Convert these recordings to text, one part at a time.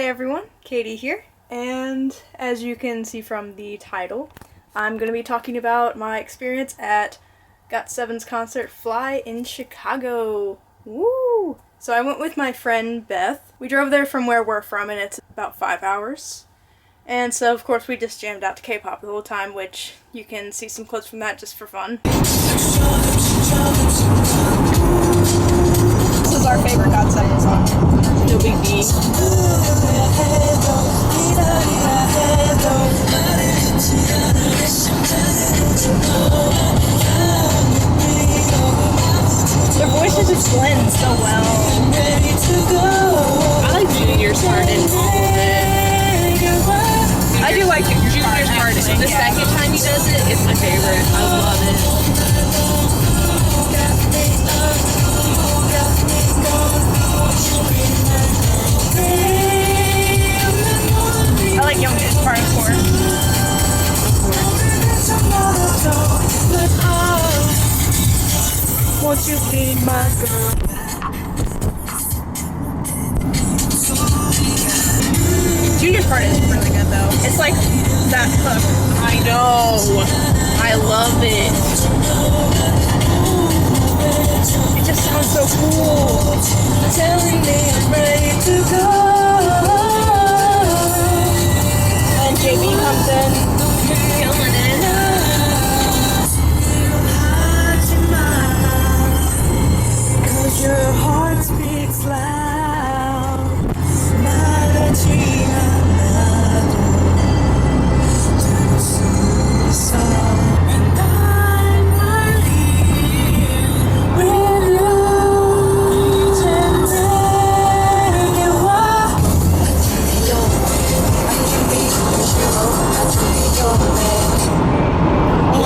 everyone, Katie here, and as you can see from the title, I'm going to be talking about my experience at GOT7's concert Fly in Chicago. Woo! So I went with my friend Beth. We drove there from where we're from, and it's about 5 hours. And so, of course, we just jammed out to K-pop the whole time, which you can see some clips from that just for fun. This is our favorite GOT7 song. No Big D. Their voices just blend so well. I like Junior's part in all of it. I do like Junior's part. The second time he does it, it's my favorite. I love it. I like Young's part, of course. Won't you be my girl? Junior's part is really good though. It's like that hook. I know. I love it. It just sounds so cool. Telling me I'm ready to go. And JB comes in, killing it. Your heart speaks loud. Malatina, and I'm right here with you. And make it walk.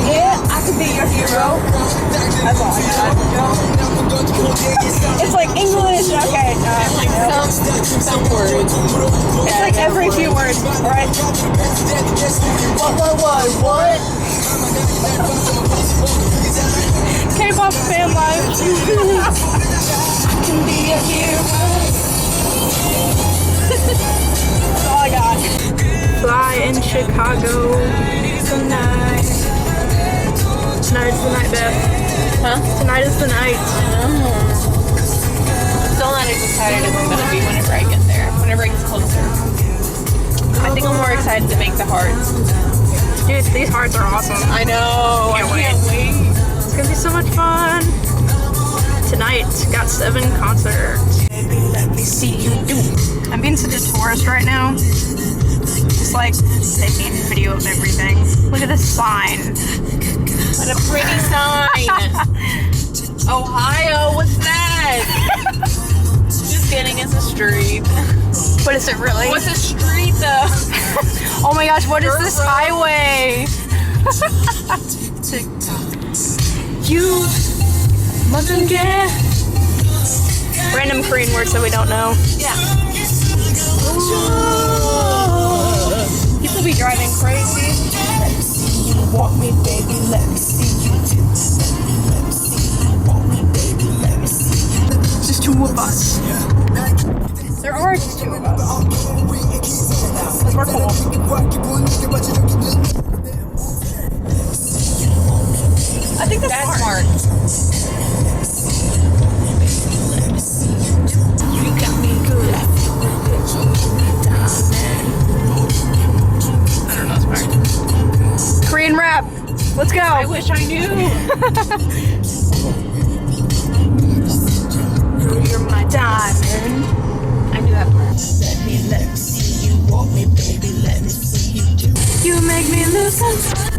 Yeah, I could be your hero. That's all I got. It's like English, okay. Some words. It's like every few words, right? What? K-pop fan life. I can be a hero. That's all I got. Fly in Chicago tonight. Tonight's the night, Beth. Huh? Tonight is the night. Still not as excited as I'm gonna be whenever I get there. Whenever it gets closer. I think I'm more excited to make the hearts. Dude, these hearts are awesome. I know. I can't wait. It's gonna be so much fun. Tonight, GOT7 concert. Let me see you do. I'm being such a tourist right now. Just like taking video of everything. Look at this sign. What a pretty sign. Ohio, what's that? Just kidding, it's a street. What is it really? What's a street though? Oh my gosh, what is this highway? You mustn't get random Korean words that we don't know. Yeah. People be driving crazy. You want me, baby, let me see you do. Just two of us. There are just two of us. Because we're cool. I think that's smart. You got me good. I don't know this part. Korean rap. Let's go. I wish I knew. You're my diamond. I knew that part. Let me see you want me, baby. Let me see you do. You make me lose control.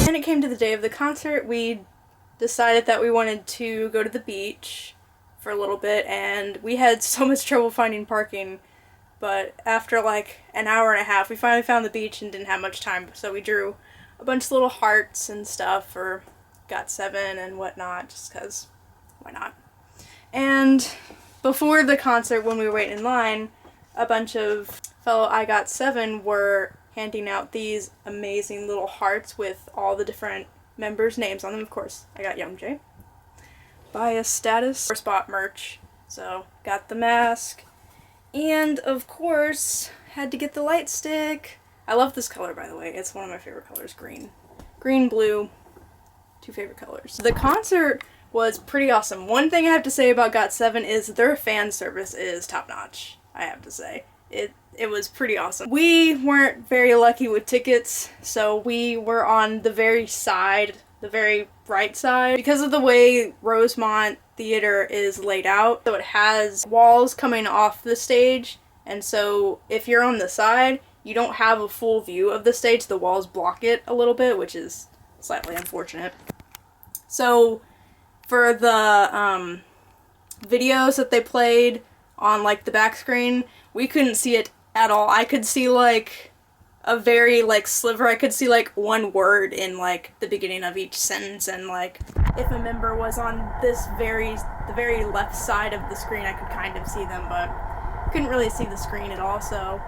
When it came to the day of the concert, we decided that we wanted to go to the beach for a little bit, and we had so much trouble finding parking, but after like an hour and a half, we finally found the beach and didn't have much time, so we drew a bunch of little hearts and stuff for GOT7 and whatnot, just because, why not? And before the concert, when we were waiting in line, a bunch of fellow GOT7 were handing out these amazing little hearts with all the different members' names on them. Of course, I got Young J. Bias status. Of course, bought merch. So, got the mask. And, of course, had to get the light stick. I love this color, by the way. It's one of my favorite colors, green. Green, blue, 2 favorite colors. The concert was pretty awesome. One thing I have to say about GOT7 is their fan service is top-notch, I have to say. It was pretty awesome. We weren't very lucky with tickets, so we were on the very side, the very right side. Because of the way Rosemont Theater is laid out, so it has walls coming off the stage, and so if you're on the side, you don't have a full view of the stage. The walls block it a little bit, which is slightly unfortunate. So for the videos that they played on like the back screen, we couldn't see it at all. I could see like a very like sliver. I could see like one word in like the beginning of each sentence, and like if a member was on the very left side of the screen, I could kind of see them, but couldn't really see the screen at all. So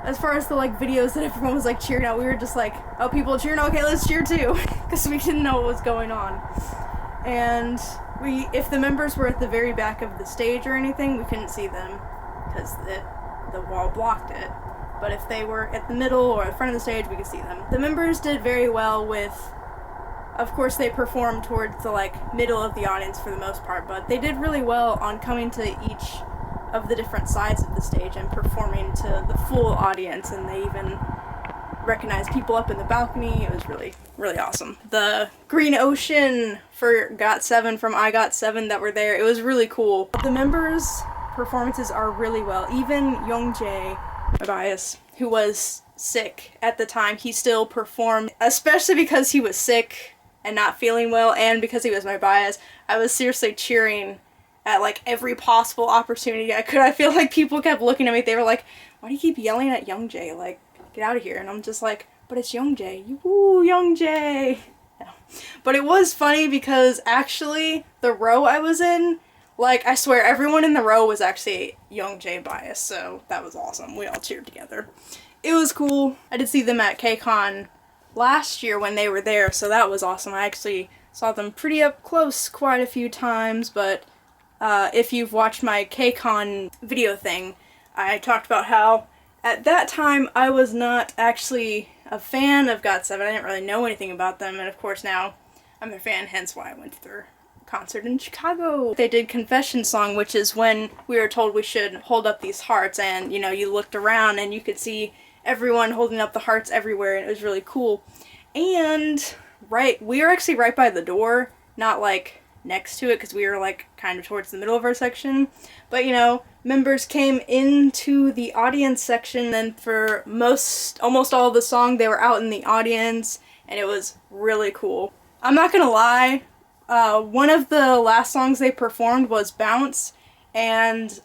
as far as the like videos that everyone was like cheering out, we were just like, oh, people are cheering, okay, let's cheer too, because we didn't know what was going on. And if the members were at the very back of the stage or anything, we couldn't see them because the wall blocked it. But if they were at the middle or at the front of the stage, we could see them. The members did very well with, of course they performed towards the like middle of the audience for the most part, but they did really well on coming to each of the different sides of the stage and performing to the full audience, and they even recognized people up in the balcony. It was really, really awesome. The green ocean for GOT7 from I GOT7 that were there, it was really cool. The members' performances are really well. Even Youngjae, my bias, who was sick at the time, he still performed, especially because he was sick and not feeling well, and because he was my bias. I was seriously cheering at like every possible opportunity I could. I feel like people kept looking at me. They were like, why do you keep yelling at Youngjae? Like, get out of here. And I'm just like, but it's Youngjae. Woo, Youngjae. Yeah. But it was funny because actually the row I was in, like, I swear everyone in the row was actually Youngjae bias, so that was awesome. We all cheered together. It was cool. I did see them at KCON last year when they were there, so that was awesome. I actually saw them pretty up close quite a few times, but if you've watched my KCON video thing, I talked about how at that time I was not actually a fan of GOT7. I didn't really know anything about them, and of course now I'm their fan, hence why I went to their concert in Chicago. They did Confession Song, which is when we were told we should hold up these hearts, and you know, you looked around and you could see everyone holding up the hearts everywhere, and it was really cool. And we were actually right by the door, not like next to it, because we were like kind of towards the middle of our section, but you know, members came into the audience section, and for almost all of the song they were out in the audience, and it was really cool. I'm not gonna lie, one of the last songs they performed was Bounce, and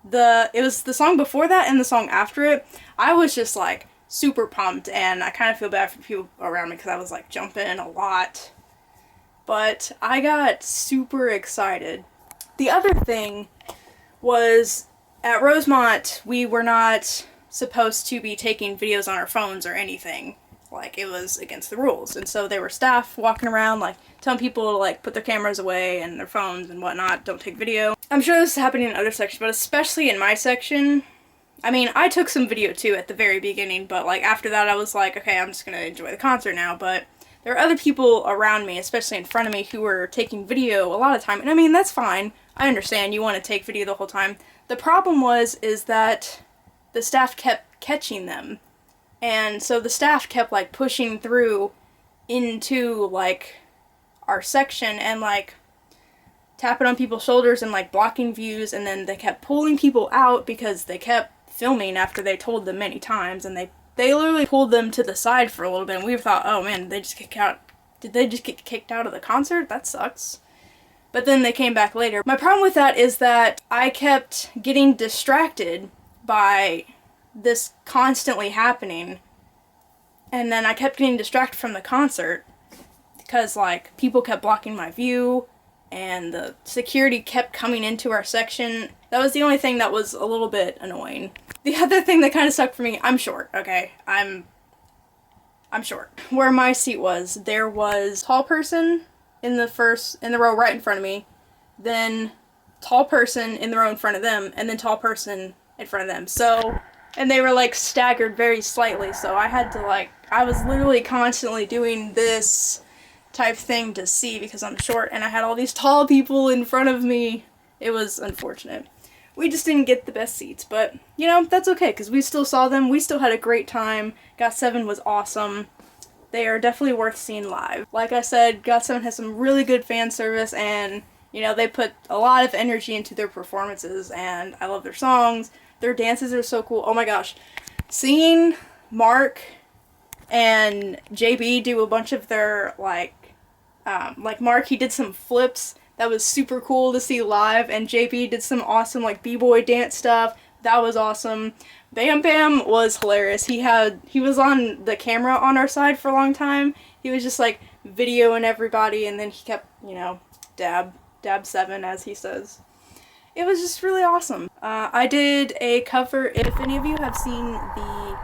it was the song before that and the song after it. I was just like super pumped, and I kind of feel bad for people around me because I was like jumping a lot. But I got super excited. The other thing was, at Rosemont, we were not supposed to be taking videos on our phones or anything. Like, it was against the rules. And so there were staff walking around, like, telling people to, like, put their cameras away and their phones and whatnot, don't take video. I'm sure this is happening in other sections, but especially in my section. I mean, I took some video too at the very beginning, but, like, after that I was like, okay, I'm just gonna enjoy the concert now, but there were other people around me, especially in front of me, who were taking video a lot of the time. And I mean, that's fine. I understand you want to take video the whole time. The problem is that the staff kept catching them. And so the staff kept, like, pushing through into, like, our section and, like, tapping on people's shoulders and, like, blocking views. And then they kept pulling people out because they kept filming after they told them many times. And they literally pulled them to the side for a little bit, and we thought, oh man, did they just get kicked out of the concert? That sucks. But then they came back later. My problem with that is that I kept getting distracted by this constantly happening, and then I kept getting distracted from the concert because, like, people kept blocking my view, and the security kept coming into our section. That was the only thing that was a little bit annoying. The other thing that kind of sucked for me, I'm short, okay? I'm I'm short. Where my seat was, there was tall person in the row right in front of me, then tall person in the row in front of them, and then tall person in front of them. So, and they were like staggered very slightly, so I had to like, I was literally constantly doing this type thing to see because I'm short, and I had all these tall people in front of me. It was unfortunate. We just didn't get the best seats, but, you know, that's okay, because we still saw them. We still had a great time. GOT7 was awesome. They are definitely worth seeing live. Like I said, GOT7 has some really good fan service, and, you know, they put a lot of energy into their performances, and I love their songs. Their dances are so cool. Oh my gosh. Seeing Mark and JB do a bunch of their, like Mark, he did some flips. That was super cool to see live, and JB did some awesome, like, b-boy dance stuff. That was awesome. Bam Bam was hilarious. He was on the camera on our side for a long time. He was just, like, videoing everybody, and then he kept, you know, dab 7, as he says. It was just really awesome. I did a cover, if any of you have seen the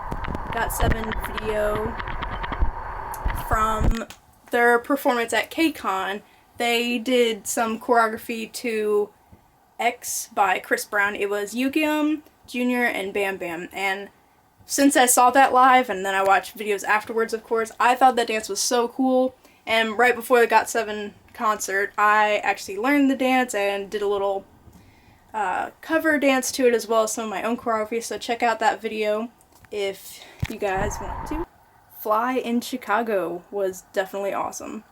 GOT7 video from their performance at KCON, they did some choreography to X by Chris Brown. It was Yugium, Junior, and Bam Bam. And since I saw that live, and then I watched videos afterwards, of course, I thought that dance was so cool. And right before the GOT7 concert, I actually learned the dance and did a little cover dance to it, as well as some of my own choreography. So check out that video if you guys want to. Fly in Chicago was definitely awesome.